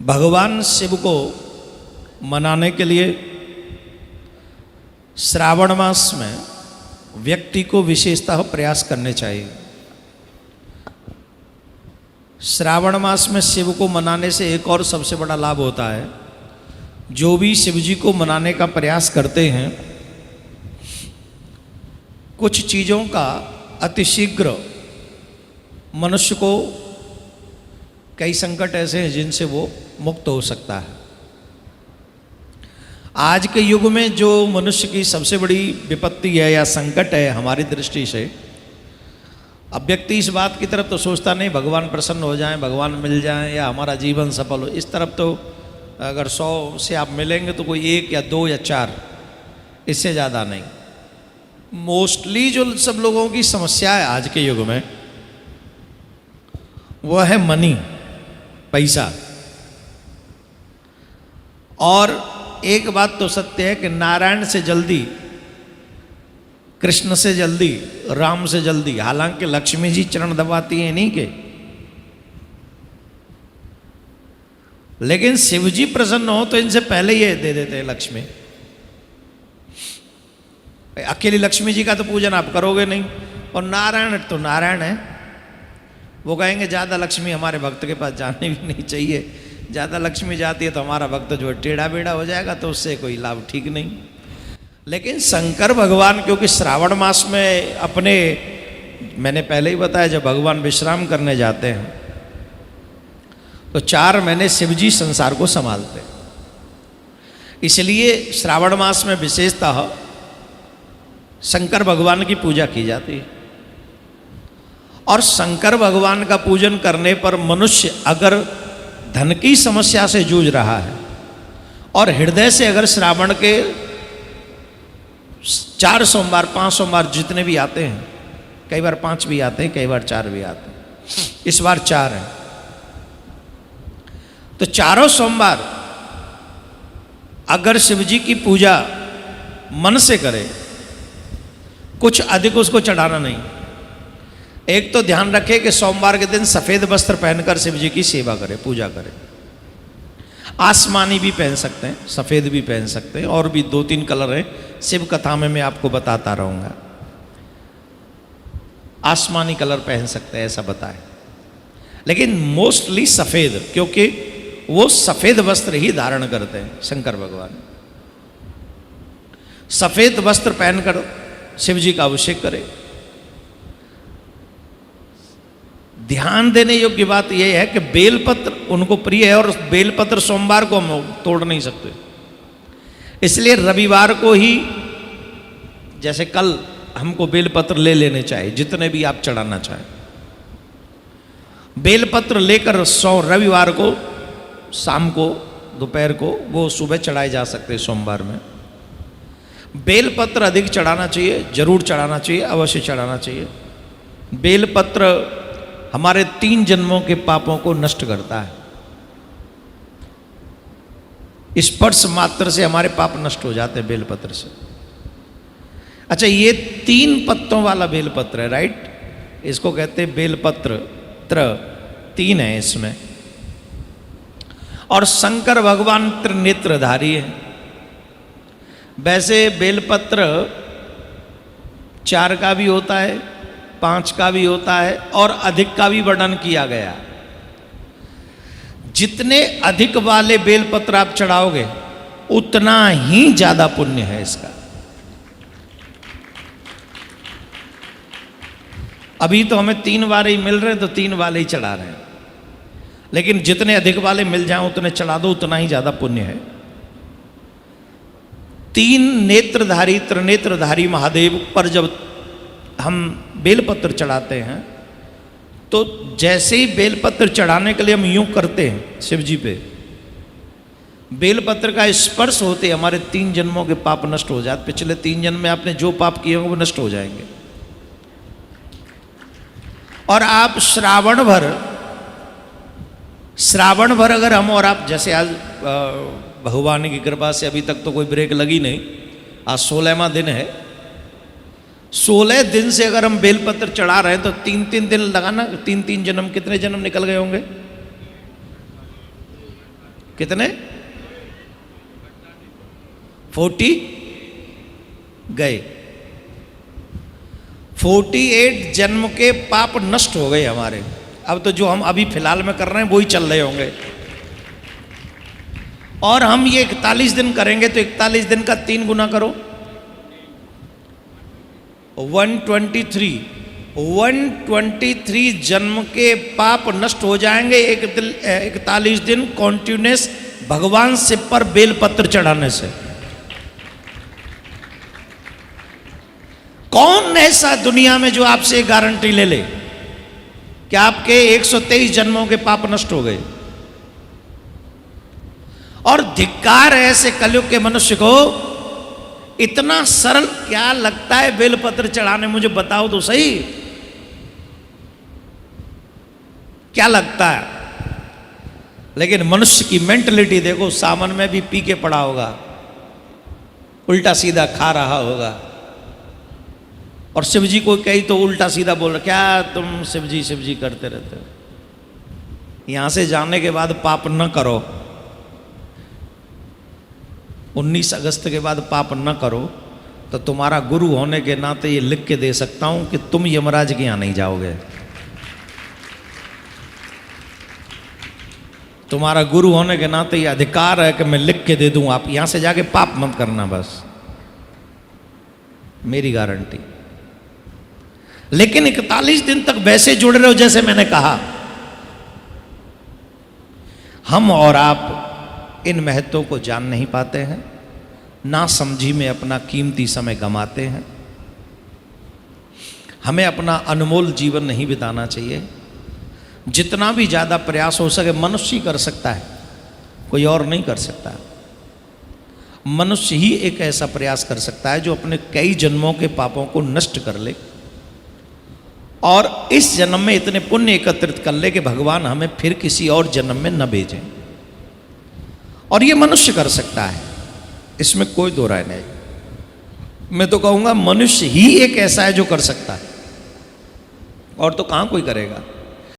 भगवान शिव को मनाने के लिए श्रावण मास में व्यक्ति को विशेषतः प्रयास करने चाहिए। श्रावण मास में शिव को मनाने से एक और सबसे बड़ा लाभ होता है, जो भी शिव जी को मनाने का प्रयास करते हैं, कुछ चीज़ों का अतिशीघ्र मनुष्य को, कई संकट ऐसे हैं जिनसे वो मुक्त हो सकता है। आज के युग में जो मनुष्य की सबसे बड़ी विपत्ति है या संकट है हमारी दृष्टि से, अब व्यक्ति इस बात की तरफ तो सोचता नहीं भगवान प्रसन्न हो जाएं, भगवान मिल जाएं या हमारा जीवन सफल हो। इस तरफ तो अगर 100 से आप मिलेंगे तो कोई 1 या 2 या 4, इससे ज़्यादा नहीं। मोस्टली जो सब लोगों की समस्या है आज के युग में वो है मनी, पैसा। और एक बात तो सत्य है कि नारायण से जल्दी, कृष्ण से जल्दी, राम से जल्दी, हालांकि लक्ष्मी जी चरण दबाती हैं नहीं के, लेकिन शिव जी प्रसन्न हो तो इनसे पहले ये दे देते हैं लक्ष्मी। अकेली लक्ष्मी जी का तो पूजन आप करोगे नहीं, और नारायण तो नारायण है, वो कहेंगे ज़्यादा लक्ष्मी हमारे भक्त के पास जाने भी नहीं चाहिए, ज़्यादा लक्ष्मी जाती है तो हमारा भक्त जो है टेढ़ा बेढ़ा हो जाएगा, तो उससे कोई लाभ ठीक नहीं। लेकिन शंकर भगवान क्योंकि श्रावण मास में अपने, मैंने पहले ही बताया, जब भगवान विश्राम करने जाते हैं तो 4 महीने शिव जी संसार को संभालते हैं। इसलिए श्रावण मास में विशेषतः शंकर भगवान की पूजा की जाती है। और शंकर भगवान का पूजन करने पर मनुष्य अगर धन की समस्या से जूझ रहा है और हृदय से अगर श्रावण के 4 सोमवार 5 सोमवार जितने भी आते हैं, कई बार 5 भी आते हैं, कई बार 4 भी आते हैं, इस बार 4 हैं, तो चारों सोमवार अगर शिव जी की पूजा मन से करे, कुछ अधिक उसको चढ़ाना नहीं। एक तो ध्यान रखे कि सोमवार के दिन सफ़ेद वस्त्र पहनकर शिव जी की सेवा करें, पूजा करें। आसमानी भी पहन सकते हैं, सफ़ेद भी पहन सकते हैं, और भी 2-3 कलर हैं, शिव कथा में मैं आपको बताता रहूँगा। आसमानी कलर पहन सकते हैं ऐसा बताएं, लेकिन मोस्टली सफ़ेद, क्योंकि वो सफ़ेद वस्त्र ही धारण करते हैं शंकर भगवान। सफ़ेद वस्त्र पहनकर शिव जी का अभिषेक करें। ध्यान देने योग्य बात यह है कि बेलपत्र उनको प्रिय है, और बेलपत्र सोमवार को हम तोड़ नहीं सकते, इसलिए रविवार को ही, जैसे कल, हमको बेलपत्र ले लेने चाहिए, जितने भी आप चढ़ाना चाहें। बेलपत्र लेकर रविवार को शाम को, दोपहर को, वो सुबह चढ़ाए जा सकते हैं सोमवार में। बेलपत्र अधिक चढ़ाना चाहिए, जरूर चढ़ाना चाहिए, अवश्य चढ़ाना चाहिए। बेलपत्र हमारे 3 जन्मों के पापों को नष्ट करता है। स्पर्श मात्र से हमारे पाप नष्ट हो जाते हैं बेलपत्र से। अच्छा, ये 3 पत्तों वाला बेलपत्र है, राइट? इसको कहते हैं बेलपत्र, 3 है इसमें। और शंकर भगवान त्रिनेत्रधारी है। वैसे बेलपत्र 4 का भी होता है, 5 का भी होता है, और अधिक का भी वर्णन किया गया। जितने अधिक वाले बेलपत्र आप चढ़ाओगे उतना ही ज्यादा पुण्य है इसका। अभी तो हमें 3 वाले ही मिल रहे हैं तो 3 वाले ही चढ़ा रहे हैं, लेकिन जितने अधिक वाले मिल जाएं उतने चढ़ा दो, उतना ही ज्यादा पुण्य है। 3 नेत्रधारी, त्रिनेत्रधारी महादेव पर जब हम बेलपत्र चढ़ाते हैं तो जैसे ही बेलपत्र चढ़ाने के लिए हम यूं करते हैं शिव जी पे, बेलपत्र का स्पर्श होते हमारे 3 जन्मों के पाप नष्ट हो जाते। पिछले 3 जन्म में आपने जो पाप किए होंगे वो नष्ट हो जाएंगे। और आप श्रावण भर अगर हम और आप, जैसे आज भगवान की कृपा से अभी तक तो कोई ब्रेक लगी नहीं, आज 16वां दिन है, 16 दिन से अगर हम बेलपत्र चढ़ा रहे हैं तो 3-3 दिन लगाना, 3-3 जन्म, कितने जन्म निकल गए होंगे? कितने? 40 गए। 48 जन्म के पाप नष्ट हो गए हमारे। अब तो जो हम अभी फिलहाल में कर रहे हैं वही चल रहे होंगे। और हम ये 41 दिन करेंगे तो 41 दिन का 3 गुना करो, 123। 123 जन्म के पाप नष्ट हो जाएंगे 41 दिन कॉन्टिन्यूस भगवान शिव पर बेलपत्र चढ़ाने से। कौन ऐसा दुनिया में जो आपसे गारंटी ले ले कि आपके 123 जन्मों के पाप नष्ट हो गए? और धिक्कार है ऐसे कलयुग के मनुष्य को। इतना सरल क्या लगता है बेलपत्र चढ़ाने? मुझे बताओ तो सही, क्या लगता है? लेकिन मनुष्य की मेंटलिटी देखो, सावन में भी पी के पड़ा होगा, उल्टा सीधा खा रहा होगा, और शिव जी को कही तो उल्टा सीधा बोल रहा, क्या तुम शिव जी करते रहते हो? यहां से जाने के बाद पाप न करो, 19 अगस्त के बाद पाप न करो, तो तुम्हारा गुरु होने के नाते ये लिख के दे सकता हूं कि तुम यमराज के यहां नहीं जाओगे। तुम्हारा गुरु होने के नाते ये अधिकार है कि मैं लिख के दे दूं, आप यहां से जाके पाप मत करना, बस मेरी गारंटी। लेकिन 41 दिन तक वैसे जुड़ रहे हो जैसे मैंने कहा। हम और आप इन महत्वों को जान नहीं पाते हैं, ना समझी में अपना कीमती समय गंवाते हैं। हमें अपना अनमोल जीवन नहीं बिताना चाहिए। जितना भी ज़्यादा प्रयास हो सके मनुष्य ही कर सकता है, कोई और नहीं कर सकता। मनुष्य ही एक ऐसा प्रयास कर सकता है जो अपने कई जन्मों के पापों को नष्ट कर ले और इस जन्म में इतने पुण्य एकत्रित कर ले कि भगवान हमें फिर किसी और जन्म में न भेजें। और ये मनुष्य कर सकता है, इसमें कोई दो राय नहीं। मैं तो कहूँगा मनुष्य ही एक ऐसा है जो कर सकता है, और तो कहाँ कोई करेगा।